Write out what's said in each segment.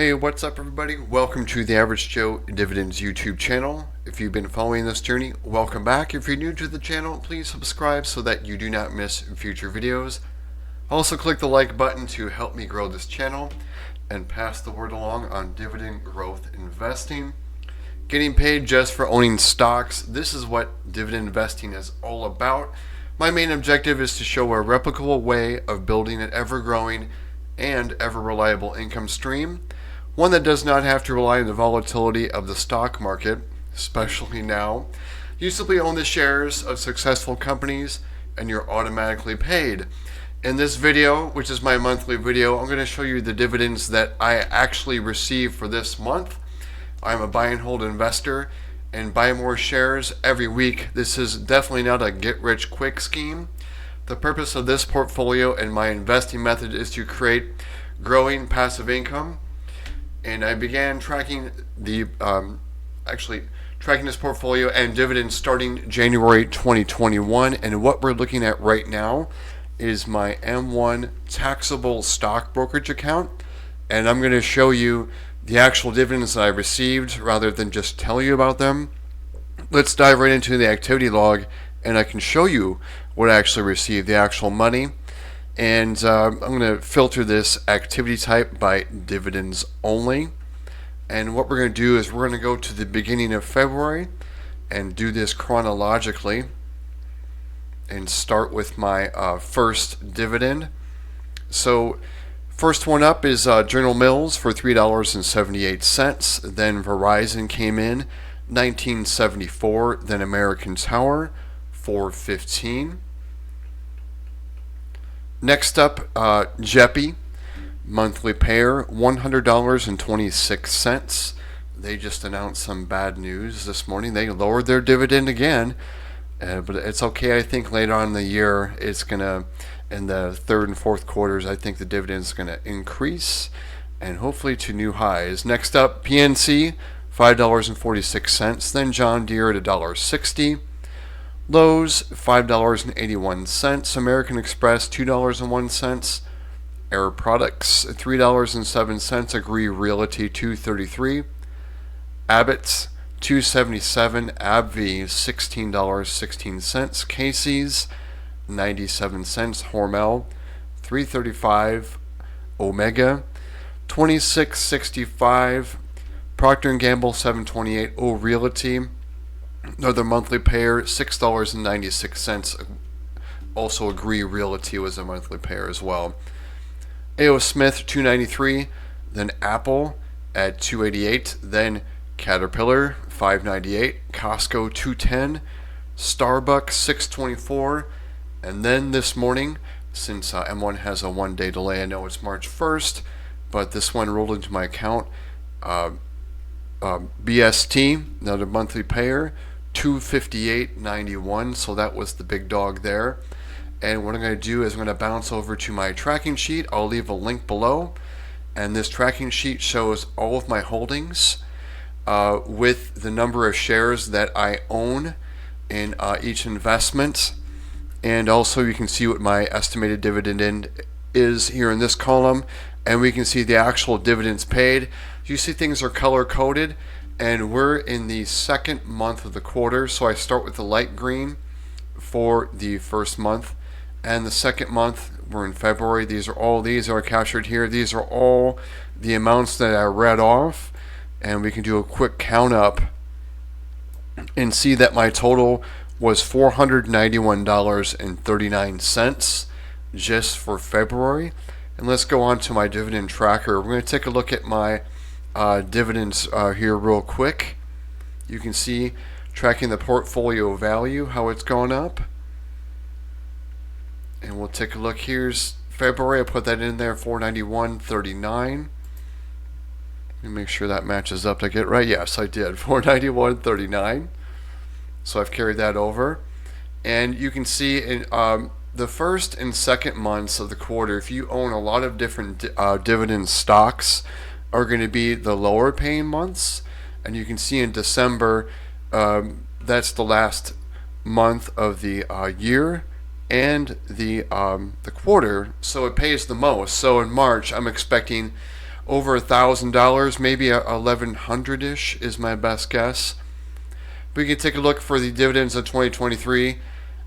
Hey, what's up everybody? Welcome to the Average Joe Dividends YouTube channel. If you've been following this journey, welcome back. If you're new to the channel, please subscribe so that you do not miss future videos. Also click the like button to help me grow this channel and pass the word along on dividend growth investing. Getting paid just for owning stocks. This is what dividend investing is all about. My main objective is to show a replicable way of building an ever-growing and ever-reliable income stream, one that does not have to rely on the volatility of the stock market, especially now. You simply own the shares of successful companies and you're automatically paid. In this video, which is my monthly video, I'm going to show you the dividends that I actually receive for this month. I'm a buy and hold investor and buy more shares every week. This is definitely not a get-rich-quick scheme. The purpose of this portfolio and my investing method is to create growing passive income. And I began tracking tracking this portfolio and dividends starting January 2021. And what we're looking at right now is my M1 taxable stock brokerage account. And I'm going to show you the actual dividends that I received rather than just tell you about them. Let's dive right into the activity log and I can show you what I actually received, the actual money. And I'm going to filter this activity type by dividends only. And what we're going to do is we're going to go to the beginning of February and do this chronologically and start with my first dividend. So first one up is General Mills for $3.78. Then Verizon came in $19.74. Then American Tower $4.15. Next up, JEPY monthly payer $100.26. They just announced some bad news this morning. They lowered their dividend again, but it's okay. I think later on in the year it's gonna, in the third and fourth quarters, I think the dividend is gonna increase and hopefully to new highs. Next up, PNC $5.46. Then John Deere at $1.60. Lowe's $5.81. American Express $2.01. Air Products $3.07. Agree Realty $2.33. Abbott's $2.77. AbbVie $16.16. Casey's 97 cents. Hormel $3.35. Omega $26.65. Procter & Gamble $7.28. O Realty, another monthly payer, $6.96. Also Agree Realty was a monthly payer as well. A.O. Smith $2.93. Then Apple at $2.88. Then Caterpillar $5.98. Costco $2.10. Starbucks $6.24. And then this morning, since M1 has a one-day delay, I know it's March 1st, but this one rolled into my account. BST, another monthly payer, $258.91. So that was the big dog there. And what I'm going to do is I'm going to bounce over to my tracking sheet. I'll leave a link below. And this tracking sheet shows all of my holdings with the number of shares that I own in each investment. And also you can see what my estimated dividend is here in this column. And we can see the actual dividends paid. You see things are color coded, and we're in the second month of the quarter. So I start with the light green for the first month, and the second month we're in February. These are captured here. These are all the amounts that I read off, and we can do a quick count up and see that my total was $491.39 just for February. And let's go on to my dividend tracker. We're going to take a look at my dividends here real quick. You can see tracking the portfolio value, how it's gone up. And we'll take a look. Here's February. I put that in there, $491.39. Let me make sure that matches up. Did I get it right? Yes, I did. $491.39. So I've carried that over. And you can see in the first and second months of the quarter, if you own a lot of different dividend stocks, are going to be the lower paying months. And you can see in December, that's the last month of the year and the quarter, so it pays the most. So in March, I'm expecting over $1,000, maybe 1,100-ish is my best guess. We can take a look for the dividends of 2023.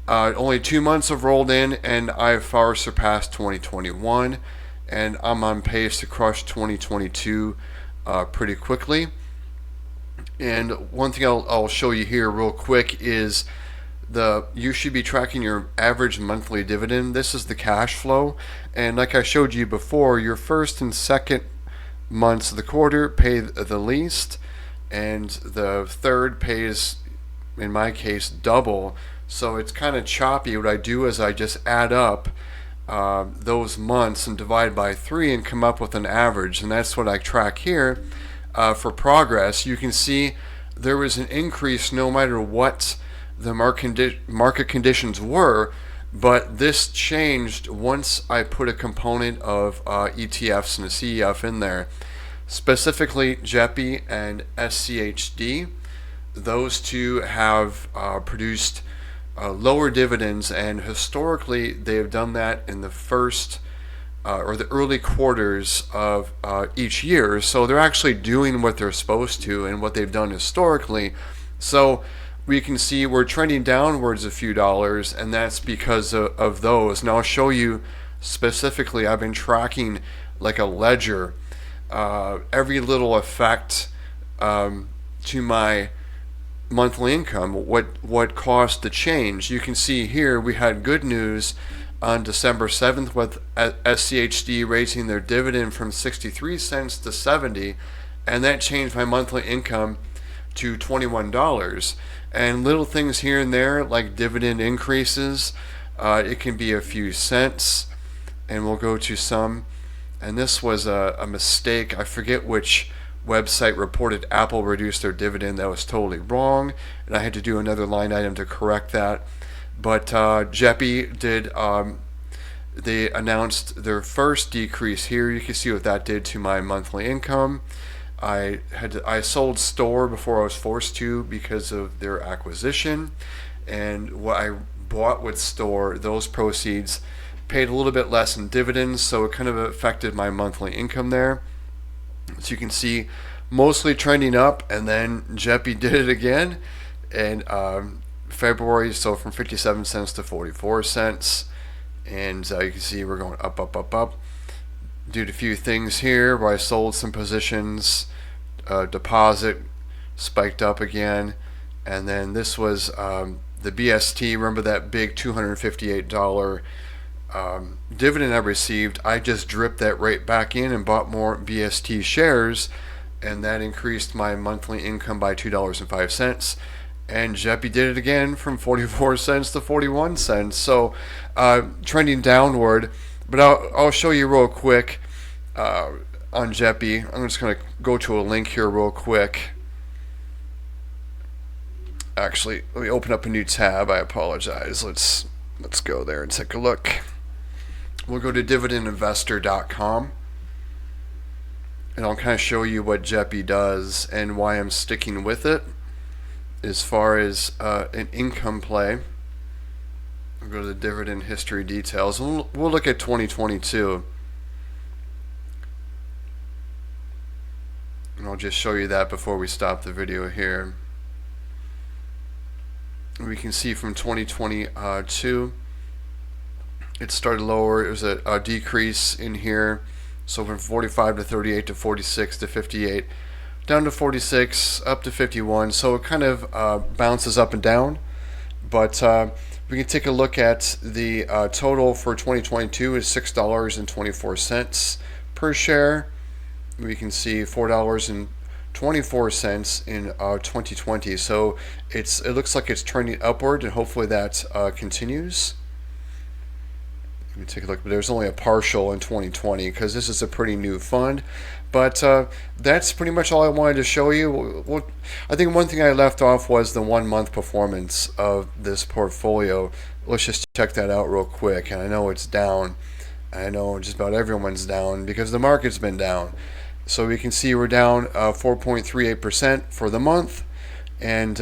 Only 2 months have rolled in, and I've far surpassed 2021, and I'm on pace to crush 2022 pretty quickly. And one thing I'll show you here real quick is you should be tracking your average monthly dividend. This is the cash flow, and like I showed you before, your first and second months of the quarter pay the least, and the third pays, in my case, double. So it's kind of choppy. What I do is I just add up those months and divide by 3 and come up with an average, and that's what I track here for progress. You can see there was an increase no matter what the market conditions were, but this changed once I put a component of ETFs and a CEF in there, specifically JEPY and SCHD. Those two have produced lower dividends, and historically they have done that in the first or the early quarters of each year. So they're actually doing what they're supposed to and what they've done historically. So we can see we're trending downwards a few dollars, and that's because of those. Now I'll show you specifically, I've been tracking like a ledger, every little effect to my monthly income, what caused the change. You can see here we had good news on December 7th with SCHD raising their dividend from 63 cents to 70, and that changed my monthly income to $21. And little things here and there like dividend increases, it can be a few cents, and we'll go to some. And this was a mistake. I forget which website reported Apple reduced their dividend. That was totally wrong, and I had to do another line item to correct that. But JEPY did, they announced their first decrease here. You can see what that did to my monthly income. I sold Store before I was forced to because of their acquisition, and what I bought with Store, those proceeds paid a little bit less in dividends, so it kind of affected my monthly income there. So you can see mostly trending up, and then JEPY did it again in February, so from 57 cents to 44 cents, and you can see we're going up, up, up, up. Did a few things here where I sold some positions, deposit spiked up again, and then this was the BST. Remember that big $258 dividend I received? I just dripped that right back in and bought more BST shares, and that increased my monthly income by $2.05. And JEPY did it again from 44 cents to 41 cents. So trending downward. But I'll show you real quick on JEPY. I'm just going to go to a link here real quick. Actually, let me open up a new tab. I apologize. Let's go there and take a look. We'll go to dividendinvestor.com, and I'll kind of show you what JEPY does and why I'm sticking with it as far as an income play. We'll go to the dividend history details. We'll look at 2022. And I'll just show you that before we stop the video here. We can see from 2022, it started lower. It was a decrease in here. So from 45 to 38 to 46 to 58, down to 46, up to 51. So it kind of bounces up and down. But we can take a look at the total for 2022 is $6.24 per share. We can see $4.24 in 2020. So it looks like it's trending upward, and hopefully that continues. Let me take a look. But there's only a partial in 2020 because this is a pretty new fund. But that's pretty much all I wanted to show you. I think one thing I left off was the 1 month performance of this portfolio. Let's just check that out real quick. And I know it's down. I know just about everyone's down because the market's been down. So we can see we're down 4.38% for the month. And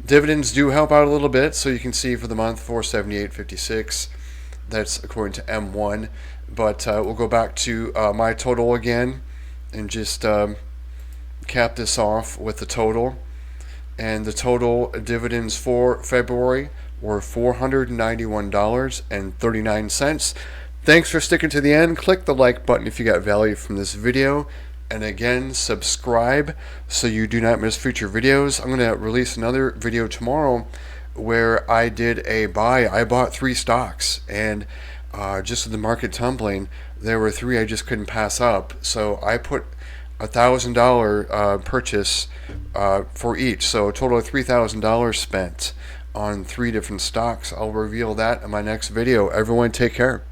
dividends do help out a little bit. So you can see for the month 478.56. That's according to M1. But we'll go back to my total again. and just cap this off with the total. And the total dividends for February were $491.39. Thanks for sticking to the end. Click the like button if you got value from this video. And again, subscribe so you do not miss future videos. I'm going to release another video tomorrow where I did a buy. I bought 3 stocks, and just with the market tumbling, there were 3 I just couldn't pass up. So I put $1,000 purchase for each, so a total of $3,000 spent on 3 different stocks. I'll reveal that in my next video. Everyone take care.